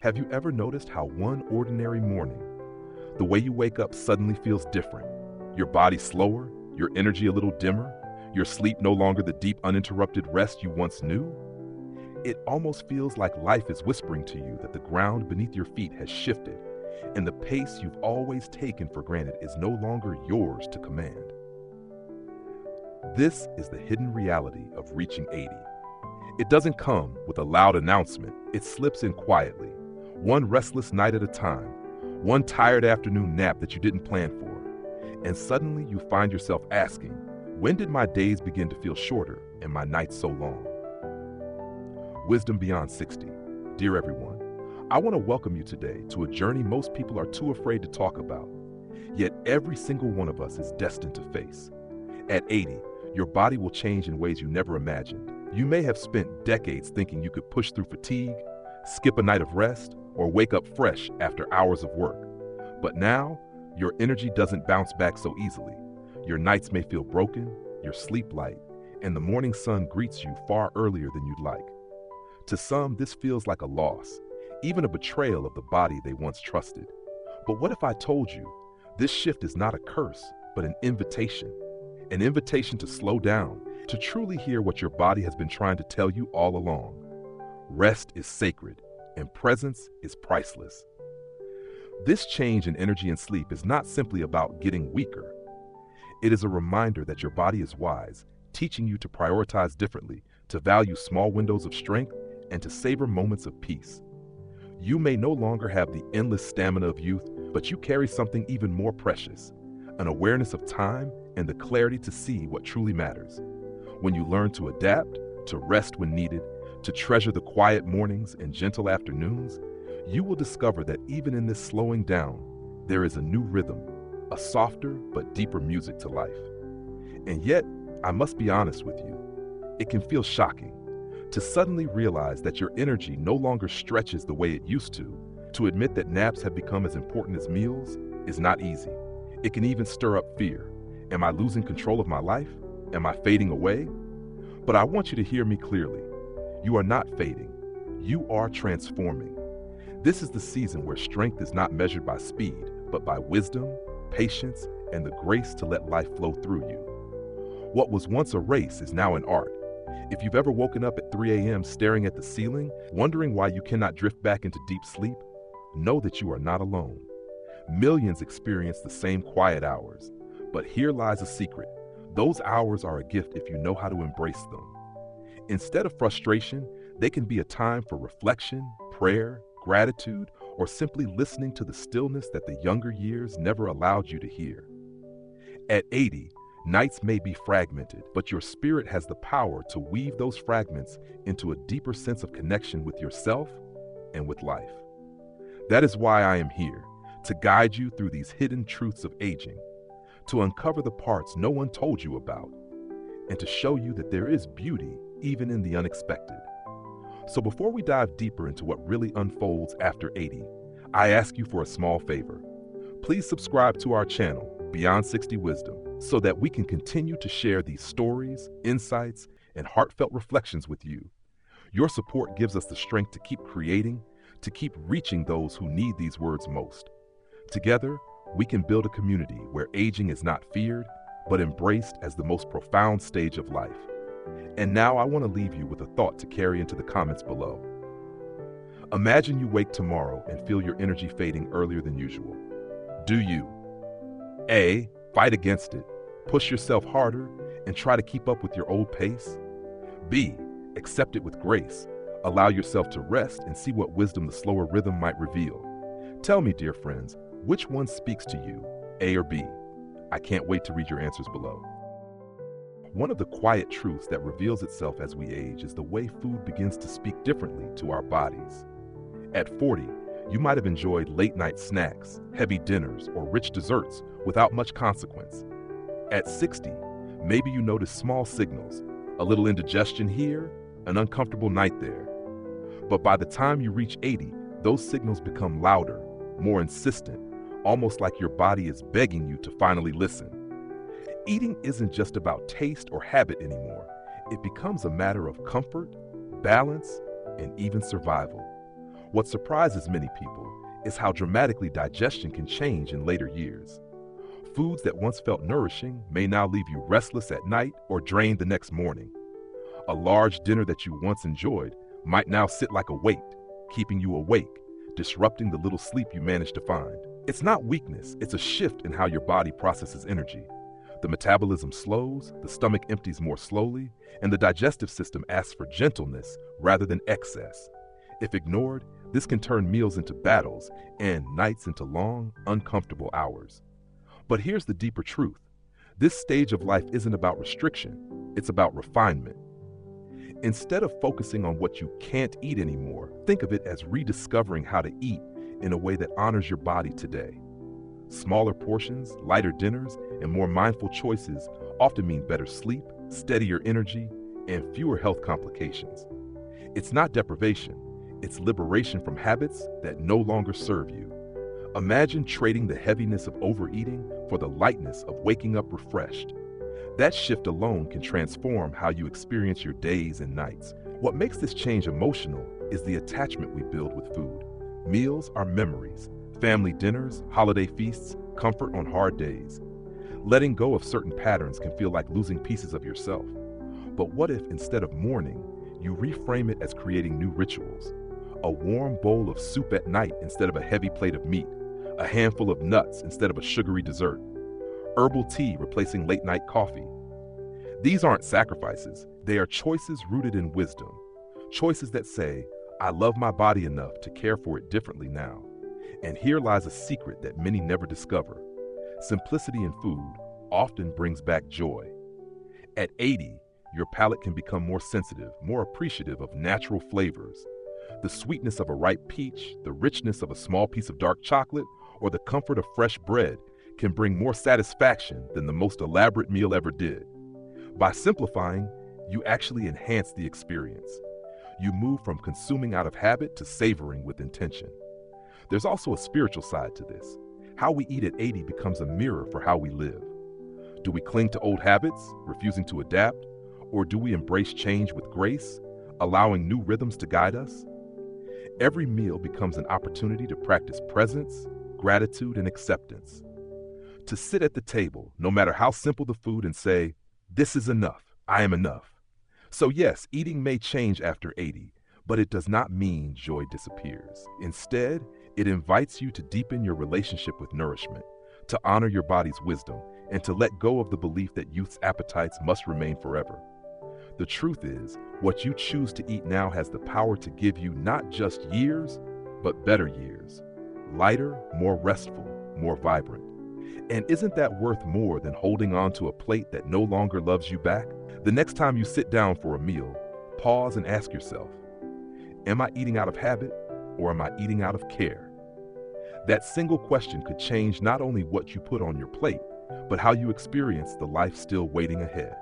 Have you ever noticed how one ordinary morning, the way you wake up suddenly feels different? Your body slower, your energy a little dimmer, your sleep no longer the deep, uninterrupted rest you once knew? It almost feels like life is whispering to you that the ground beneath your feet has shifted, and the pace you've always taken for granted is no longer yours to command. This is the hidden reality of reaching 80. It doesn't come with a loud announcement, it slips in quietly, one restless night at a time, one tired afternoon nap that you didn't plan for, and suddenly you find yourself asking, when did my days begin to feel shorter and my nights so long? Wisdom Beyond 60. Dear everyone, I want to welcome you today to a journey most people are too afraid to talk about, yet every single one of us is destined to face. At 80, your body will change in ways you never imagined. You may have spent decades thinking you could push through fatigue, skip a night of rest, or wake up fresh after hours of work. But now, your energy doesn't bounce back so easily. Your nights may feel broken, your sleep light, and the morning sun greets you far earlier than you'd like. To some, this feels like a loss, even a betrayal of the body they once trusted. But what if I told you, this shift is not a curse, but an invitation to slow down, to truly hear what your body has been trying to tell you all along. Rest is sacred, and presence is priceless. This change in energy and sleep is not simply about getting weaker. It is a reminder that your body is wise, teaching you to prioritize differently, to value small windows of strength, and to savor moments of peace. You may no longer have the endless stamina of youth, but you carry something even more precious, an awareness of time and the clarity to see what truly matters. When you learn to adapt, to rest when needed, to treasure the quiet mornings and gentle afternoons, you will discover that even in this slowing down, there is a new rhythm, a softer but deeper music to life. And yet, I must be honest with you, it can feel shocking to suddenly realize that your energy no longer stretches the way it used to. To admit that naps have become as important as meals is not easy. It can even stir up fear. Am I losing control of my life? Am I fading away? But I want you to hear me clearly. You are not fading. You are transforming. This is the season where strength is not measured by speed, but by wisdom, patience, and the grace to let life flow through you. What was once a race is now an art. If you've ever woken up at 3 a.m. staring at the ceiling, wondering why you cannot drift back into deep sleep, know that you are not alone. Millions experience the same quiet hours, but here lies a secret. Those hours are a gift if you know how to embrace them. Instead of frustration, they can be a time for reflection, prayer, gratitude, or simply listening to the stillness that the younger years never allowed you to hear. At 80, nights may be fragmented, but your spirit has the power to weave those fragments into a deeper sense of connection with yourself and with life. That is why I am here, to guide you through these hidden truths of aging, to uncover the parts no one told you about, and to show you that there is beauty even in the unexpected. So before we dive deeper into what really unfolds after 80, I ask you for a small favor. Please subscribe to our channel, Beyond 60 Wisdom, so that we can continue to share these stories, insights, and heartfelt reflections with you. Your support gives us the strength to keep creating, to keep reaching those who need these words most. Together, we can build a community where aging is not feared, but embraced as the most profound stage of life. And now I want to leave you with a thought to carry into the comments below. Imagine you wake tomorrow and feel your energy fading earlier than usual. Do you A, fight against it, push yourself harder, and try to keep up with your old pace? B, accept it with grace, allow yourself to rest and see what wisdom the slower rhythm might reveal? Tell me, dear friends, which one speaks to you, A or B? I can't wait to read your answers below. One of the quiet truths that reveals itself as we age is the way food begins to speak differently to our bodies. At 40, you might have enjoyed late-night snacks, heavy dinners, or rich desserts without much consequence. At 60, maybe you notice small signals, a little indigestion here, an uncomfortable night there. But by the time you reach 80, those signals become louder, more insistent, almost like your body is begging you to finally listen. Eating isn't just about taste or habit anymore. It becomes a matter of comfort, balance, and even survival. What surprises many people is how dramatically digestion can change in later years. Foods that once felt nourishing may now leave you restless at night or drained the next morning. A large dinner that you once enjoyed might now sit like a weight, keeping you awake, disrupting the little sleep you managed to find. It's not weakness, it's a shift in how your body processes energy. The metabolism slows, the stomach empties more slowly, and the digestive system asks for gentleness rather than excess. If ignored, this can turn meals into battles and nights into long, uncomfortable hours. But here's the deeper truth. This stage of life isn't about restriction, it's about refinement. Instead of focusing on what you can't eat anymore, think of it as rediscovering how to eat in a way that honors your body today. Smaller portions, lighter dinners, and more mindful choices often mean better sleep, steadier energy, and fewer health complications. It's not deprivation, it's liberation from habits that no longer serve you. Imagine trading the heaviness of overeating for the lightness of waking up refreshed. That shift alone can transform how you experience your days and nights. What makes this change emotional is the attachment we build with food. Meals are memories, family dinners, holiday feasts, comfort on hard days. Letting go of certain patterns can feel like losing pieces of yourself. But what if, instead of mourning, you reframe it as creating new rituals? A warm bowl of soup at night instead of a heavy plate of meat, a handful of nuts instead of a sugary dessert, herbal tea replacing late-night coffee. These aren't sacrifices, they are choices rooted in wisdom. Choices that say, I love my body enough to care for it differently now. And here lies a secret that many never discover. Simplicity in food often brings back joy. At 80, your palate can become more sensitive, more appreciative of natural flavors. The sweetness of a ripe peach, the richness of a small piece of dark chocolate, or the comfort of fresh bread can bring more satisfaction than the most elaborate meal ever did. By simplifying, you actually enhance the experience. You move from consuming out of habit to savoring with intention. There's also a spiritual side to this. How we eat at 80 becomes a mirror for how we live. Do we cling to old habits, refusing to adapt, or do we embrace change with grace, allowing new rhythms to guide us? Every meal becomes an opportunity to practice presence, gratitude, and acceptance. To sit at the table, no matter how simple the food, and say, this is enough, I am enough. So yes, eating may change after 80, but it does not mean joy disappears. Instead, it invites you to deepen your relationship with nourishment, to honor your body's wisdom, and to let go of the belief that youth's appetites must remain forever. The truth is, what you choose to eat now has the power to give you not just years, but better years. Lighter, more restful, more vibrant. And isn't that worth more than holding on to a plate that no longer loves you back? The next time you sit down for a meal, pause and ask yourself, am I eating out of habit or am I eating out of care? That single question could change not only what you put on your plate, but how you experience the life still waiting ahead.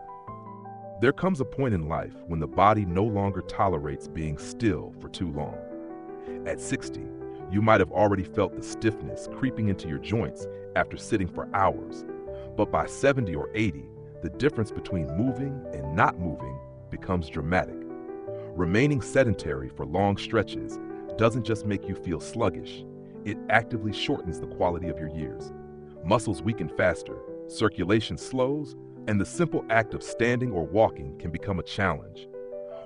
There comes a point in life when the body no longer tolerates being still for too long. At 60, you might have already felt the stiffness creeping into your joints after sitting for hours. But by 70 or 80, the difference between moving and not moving becomes dramatic. Remaining sedentary for long stretches doesn't just make you feel sluggish, it actively shortens the quality of your years. Muscles weaken faster, circulation slows, and the simple act of standing or walking can become a challenge.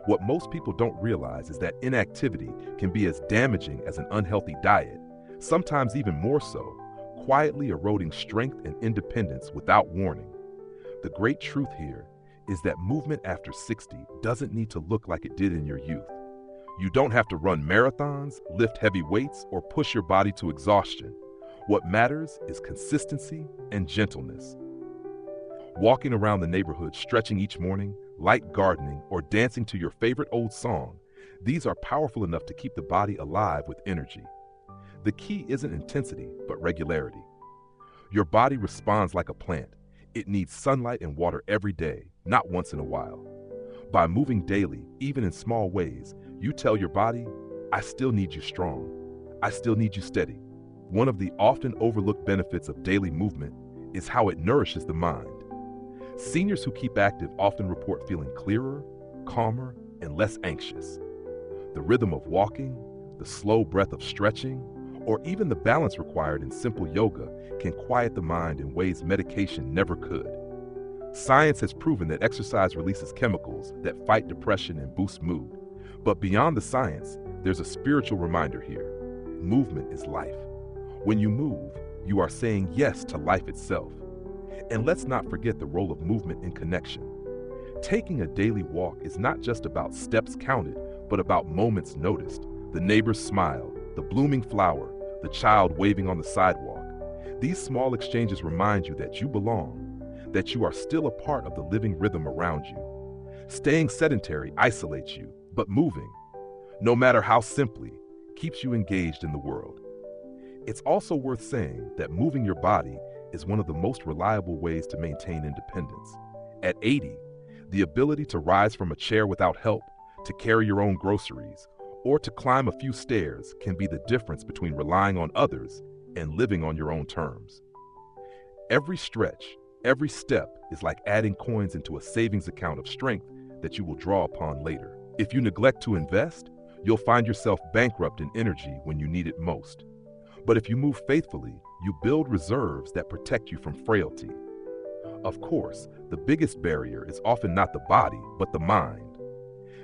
What most people don't realize is that inactivity can be as damaging as an unhealthy diet, sometimes even more so, quietly eroding strength and independence without warning. The great truth here is that movement after 60 doesn't need to look like it did in your youth. You don't have to run marathons, lift heavy weights, or push your body to exhaustion. What matters is consistency and gentleness. Walking around the neighborhood, stretching each morning, light gardening, or dancing to your favorite old song, these are powerful enough to keep the body alive with energy. The key isn't intensity, but regularity. Your body responds like a plant. It needs sunlight and water every day, not once in a while. By moving daily, even in small ways, you tell your body, I still need you strong. I still need you steady. One of the often overlooked benefits of daily movement is how it nourishes the mind. Seniors who keep active often report feeling clearer, calmer, and less anxious. The rhythm of walking, the slow breath of stretching, or even the balance required in simple yoga can quiet the mind in ways medication never could. Science has proven that exercise releases chemicals that fight depression and boost mood. But beyond the science, there's a spiritual reminder here. Movement is life. When you move, you are saying yes to life itself. And let's not forget the role of movement in connection. Taking a daily walk is not just about steps counted, but about moments noticed. The neighbor's smile, the blooming flower, the child waving on the sidewalk. These small exchanges remind you that you belong, that you are still a part of the living rhythm around you. Staying sedentary isolates you, but moving, no matter how simply, keeps you engaged in the world. It's also worth saying that moving your body is one of the most reliable ways to maintain independence. At 80, the ability to rise from a chair without help, to carry your own groceries, or to climb a few stairs can be the difference between relying on others and living on your own terms. Every stretch, every step is like adding coins into a savings account of strength that you will draw upon later. If you neglect to invest, you'll find yourself bankrupt in energy when you need it most. But if you move faithfully, you build reserves that protect you from frailty. Of course, the biggest barrier is often not the body, but the mind.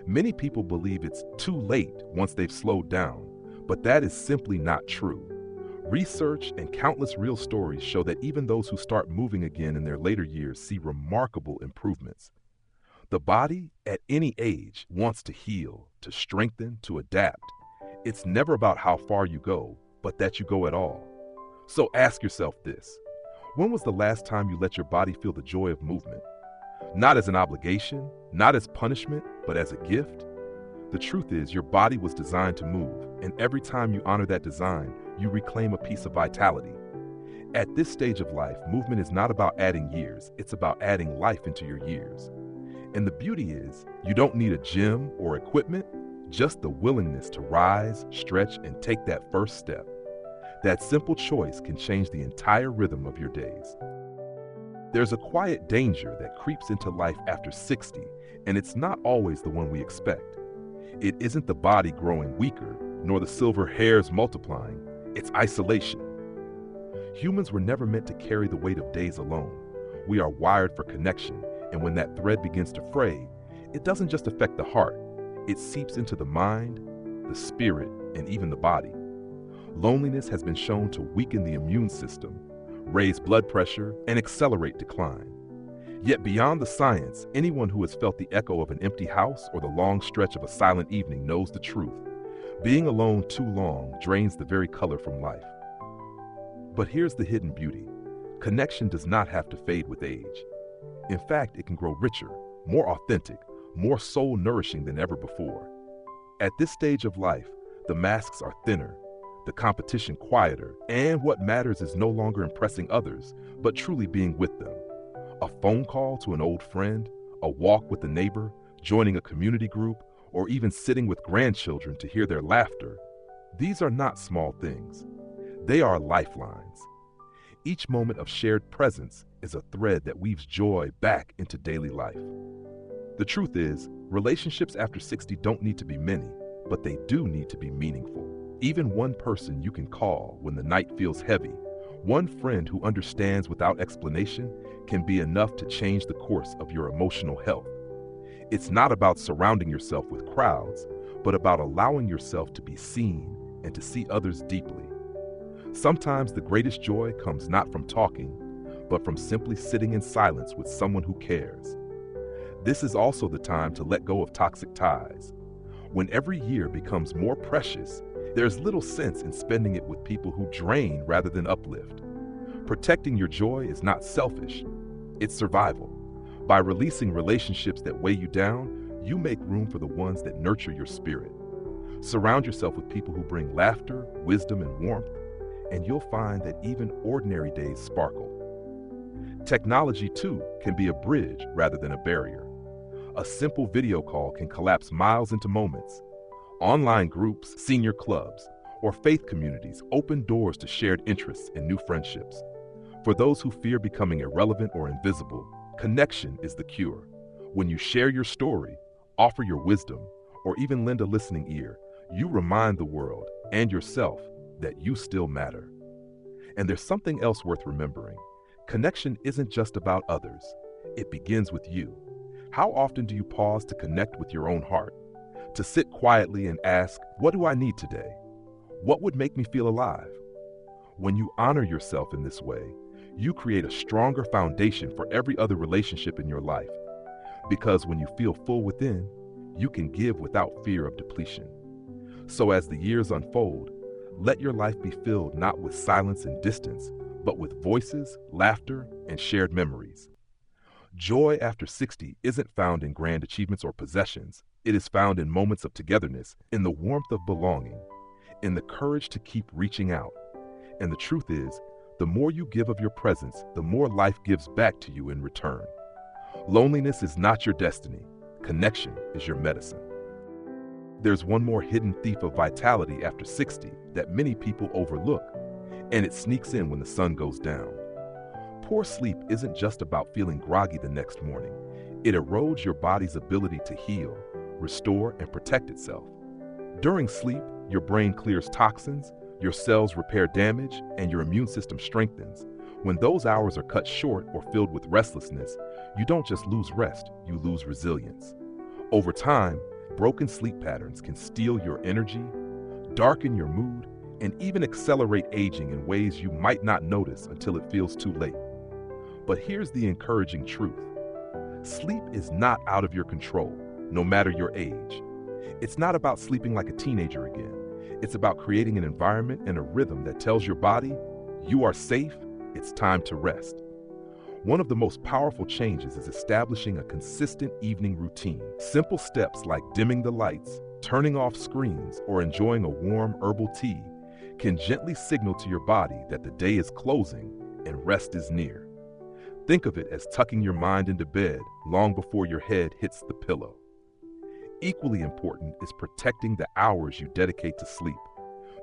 Many people believe it's too late once they've slowed down, but that is simply not true. Research and countless real stories show that even those who start moving again in their later years see remarkable improvements. The body, at any age, wants to heal, to strengthen, to adapt. It's never about how far you go, but that you go at all. So ask yourself this: when was the last time you let your body feel the joy of movement? Not as an obligation, not as punishment, but as a gift? The truth is, your body was designed to move, and every time you honor that design, you reclaim a piece of vitality. At this stage of life, movement is not about adding years, it's about adding life into your years. And the beauty is, you don't need a gym or equipment, just the willingness to rise, stretch, and take that first step. That simple choice can change the entire rhythm of your days. There's a quiet danger that creeps into life after 60, and it's not always the one we expect. It isn't the body growing weaker, nor the silver hairs multiplying, it's isolation. Humans were never meant to carry the weight of days alone. We are wired for connection, and when that thread begins to fray, it doesn't just affect the heart, it seeps into the mind, the spirit, and even the body. Loneliness has been shown to weaken the immune system, raise blood pressure, and accelerate decline. Yet beyond the science, anyone who has felt the echo of an empty house or the long stretch of a silent evening knows the truth. Being alone too long drains the very color from life. But here's the hidden beauty. Connection does not have to fade with age. In fact, it can grow richer, more authentic, more soul-nourishing than ever before. At this stage of life, the masks are thinner, the competition quieter, and what matters is no longer impressing others, but truly being with them. A phone call to an old friend, a walk with a neighbor, joining a community group, or even sitting with grandchildren to hear their laughter. These are not small things. They are lifelines. Each moment of shared presence is a thread that weaves joy back into daily life. The truth is, relationships after 60 don't need to be many, but they do need to be meaningful. Even one person you can call when the night feels heavy, one friend who understands without explanation, can be enough to change the course of your emotional health. It's not about surrounding yourself with crowds, but about allowing yourself to be seen and to see others deeply. Sometimes the greatest joy comes not from talking, but from simply sitting in silence with someone who cares. This is also the time to let go of toxic ties. When every year becomes more precious, there's little sense in spending it with people who drain rather than uplift. Protecting your joy is not selfish, it's survival. By releasing relationships that weigh you down, you make room for the ones that nurture your spirit. Surround yourself with people who bring laughter, wisdom, and warmth, and you'll find that even ordinary days sparkle. Technology, too, can be a bridge rather than a barrier. A simple video call can collapse miles into moments. Online groups, senior clubs, or faith communities open doors to shared interests and new friendships. For those who fear becoming irrelevant or invisible, connection is the cure. When you share your story, offer your wisdom, or even lend a listening ear, You remind the world and yourself that you still matter. And there's something else worth remembering. Connection isn't just about others. It begins with you. How often do you pause to connect with your own heart? To sit quietly and ask, what do I need today? What would make me feel alive? When you honor yourself in this way, you create a stronger foundation for every other relationship in your life. Because when you feel full within, you can give without fear of depletion. So as the years unfold, let your life be filled not with silence and distance, but with voices, laughter, and shared memories. Joy after 60 isn't found in grand achievements or possessions. It is found in moments of togetherness, in the warmth of belonging, in the courage to keep reaching out. And the truth is, the more you give of your presence, the more life gives back to you in return. Loneliness is not your destiny. Connection is your medicine. There's one more hidden thief of vitality after 60 that many people overlook, and it sneaks in when the sun goes down. Poor sleep isn't just about feeling groggy the next morning. It erodes your body's ability to heal, restore, and protect itself. During sleep, your brain clears toxins, your cells repair damage, and your immune system strengthens. When those hours are cut short or filled with restlessness, you don't just lose rest, you lose resilience. Over time, broken sleep patterns can steal your energy, darken your mood, and even accelerate aging in ways you might not notice until it feels too late. But here's the encouraging truth. Sleep is not out of your control, no matter your age. It's not about sleeping like a teenager again. It's about creating an environment and a rhythm that tells your body, you are safe, it's time to rest. One of the most powerful changes is establishing a consistent evening routine. Simple steps like dimming the lights, turning off screens, or enjoying a warm herbal tea can gently signal to your body that the day is closing and rest is near. Think of it as tucking your mind into bed long before your head hits the pillow. Equally important is protecting the hours you dedicate to sleep.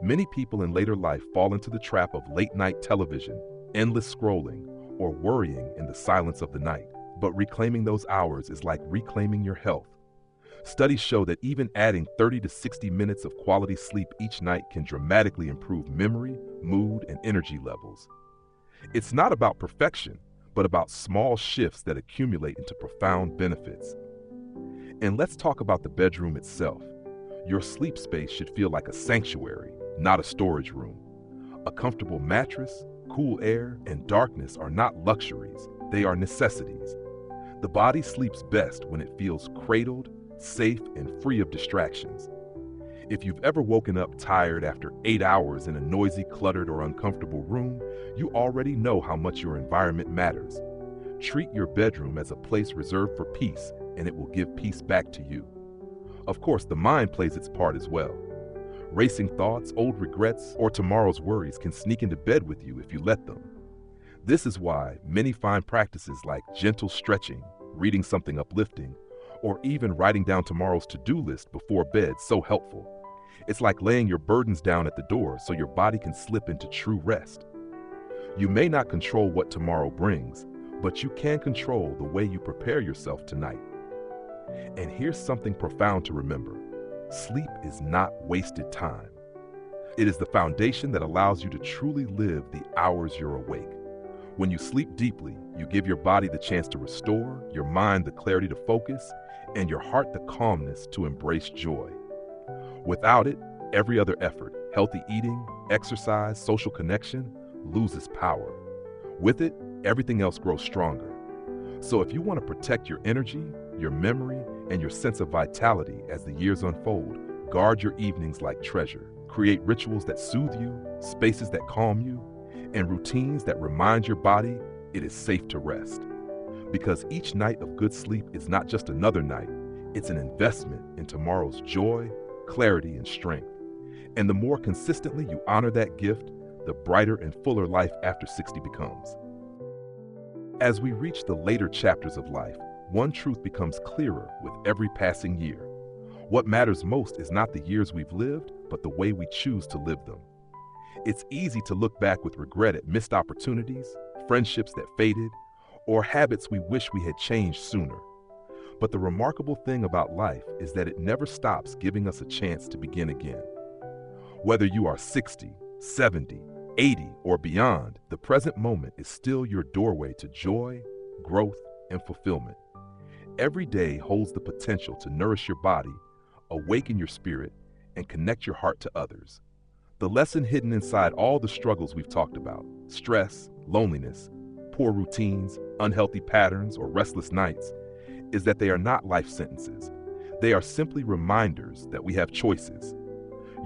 Many people in later life fall into the trap of late-night television, endless scrolling, or worrying in the silence of the night. But reclaiming those hours is like reclaiming your health. Studies show that even adding 30 to 60 minutes of quality sleep each night can dramatically improve memory, mood, and energy levels. It's not about perfection, but about small shifts that accumulate into profound benefits. And let's talk about the bedroom itself. Your sleep space should feel like a sanctuary, not a storage room. A comfortable mattress, cool air, and darkness are not luxuries, they are necessities. The body sleeps best when it feels cradled, safe, and free of distractions. If you've ever woken up tired after 8 hours in a noisy, cluttered, or uncomfortable room, you already know how much your environment matters. Treat your bedroom as a place reserved for peace, and it will give peace back to you. Of course, the mind plays its part as well. Racing thoughts, old regrets, or tomorrow's worries can sneak into bed with you if you let them. This is why many find practices like gentle stretching, reading something uplifting, or even writing down tomorrow's to-do list before bed so helpful. It's like laying your burdens down at the door so your body can slip into true rest. You may not control what tomorrow brings, but you can control the way you prepare yourself tonight. And here's something profound to remember. Sleep is not wasted time. It is the foundation that allows you to truly live the hours you're awake. When you sleep deeply, you give your body the chance to restore, your mind the clarity to focus, and your heart the calmness to embrace joy. Without it, every other effort, healthy eating, exercise, social connection, loses power. With it, everything else grows stronger. So if you want to protect your energy, your memory, and your sense of vitality as the years unfold, guard your evenings like treasure. Create rituals that soothe you, spaces that calm you, and routines that remind your body it is safe to rest. Because each night of good sleep is not just another night, it's an investment in tomorrow's joy, clarity, and strength. And the more consistently you honor that gift, the brighter and fuller life after 60 becomes. As we reach the later chapters of life, one truth becomes clearer with every passing year. What matters most is not the years we've lived, but the way we choose to live them. It's easy to look back with regret at missed opportunities, friendships that faded, or habits we wish we had changed sooner. But the remarkable thing about life is that it never stops giving us a chance to begin again. Whether you are 60, 70, 80, or beyond, the present moment is still your doorway to joy, growth, and fulfillment. Every day holds the potential to nourish your body, awaken your spirit, and connect your heart to others. The lesson hidden inside all the struggles we've talked about, stress, loneliness, poor routines, unhealthy patterns, or restless nights, is that they are not life sentences. They are simply reminders that we have choices.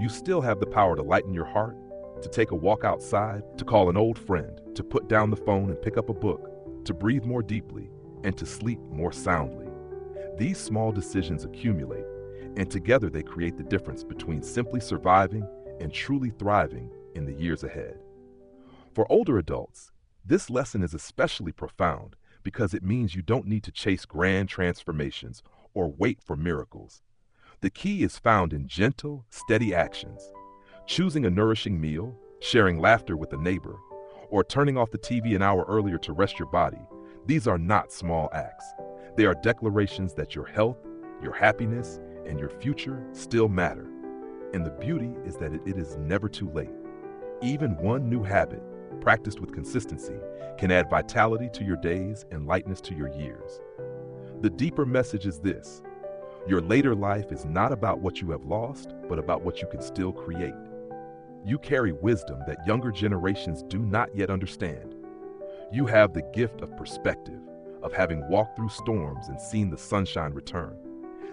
You still have the power to lighten your heart, to take a walk outside, to call an old friend, to put down the phone and pick up a book, to breathe more deeply, and to sleep more soundly. These small decisions accumulate, and together they create the difference between simply surviving and truly thriving in the years ahead. For older adults, this lesson is especially profound because it means you don't need to chase grand transformations or wait for miracles. The key is found in gentle, steady actions. Choosing a nourishing meal, sharing laughter with a neighbor, or turning off the TV an hour earlier to rest your body. These are not small acts. They are declarations that your health, your happiness, and your future still matter. And the beauty is that it is never too late. Even one new habit, practiced with consistency, can add vitality to your days and lightness to your years. The deeper message is this: your later life is not about what you have lost, but about what you can still create. You carry wisdom that younger generations do not yet understand. You have the gift of perspective, of having walked through storms and seen the sunshine return.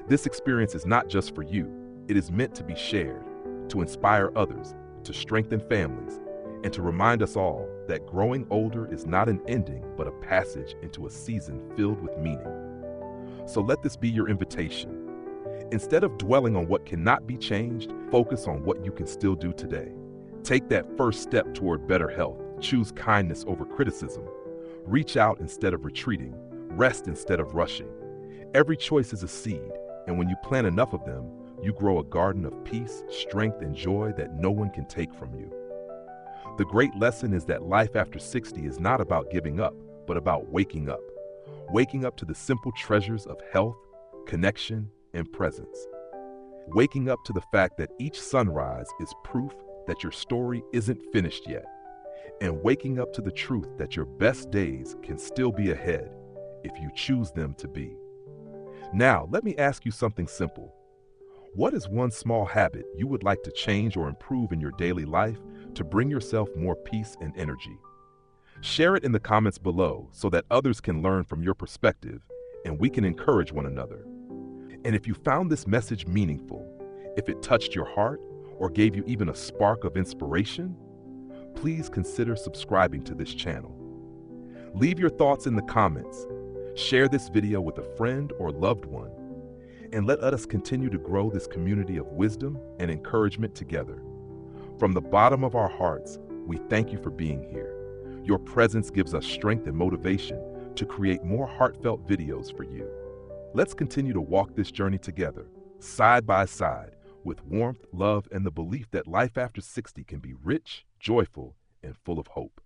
This experience is not just for you. It is meant to be shared, to inspire others, to strengthen families, and to remind us all that growing older is not an ending, but a passage into a season filled with meaning. So let this be your invitation. Instead of dwelling on what cannot be changed, focus on what you can still do today. Take that first step toward better health. Choose kindness over criticism. Reach out instead of retreating. Rest instead of rushing. Every choice is a seed, and when you plant enough of them, you grow a garden of peace, strength, and joy that no one can take from you. The great lesson is that life after 60 is not about giving up, but about waking up. Waking up to the simple treasures of health, connection, and presence. Waking up to the fact that each sunrise is proof that your story isn't finished yet. And waking up to the truth that your best days can still be ahead if you choose them to be. Now, let me ask you something simple. What is one small habit you would like to change or improve in your daily life to bring yourself more peace and energy? Share it in the comments below so that others can learn from your perspective and we can encourage one another. And if you found this message meaningful, if it touched your heart or gave you even a spark of inspiration, please consider subscribing to this channel. Leave your thoughts in the comments. Share this video with a friend or loved one, and let us continue to grow this community of wisdom and encouragement together. From the bottom of our hearts, we thank you for being here. Your presence gives us strength and motivation to create more heartfelt videos for you. Let's continue to walk this journey together, side by side, with warmth, love, and the belief that life after 60 can be rich, joyful, and full of hope.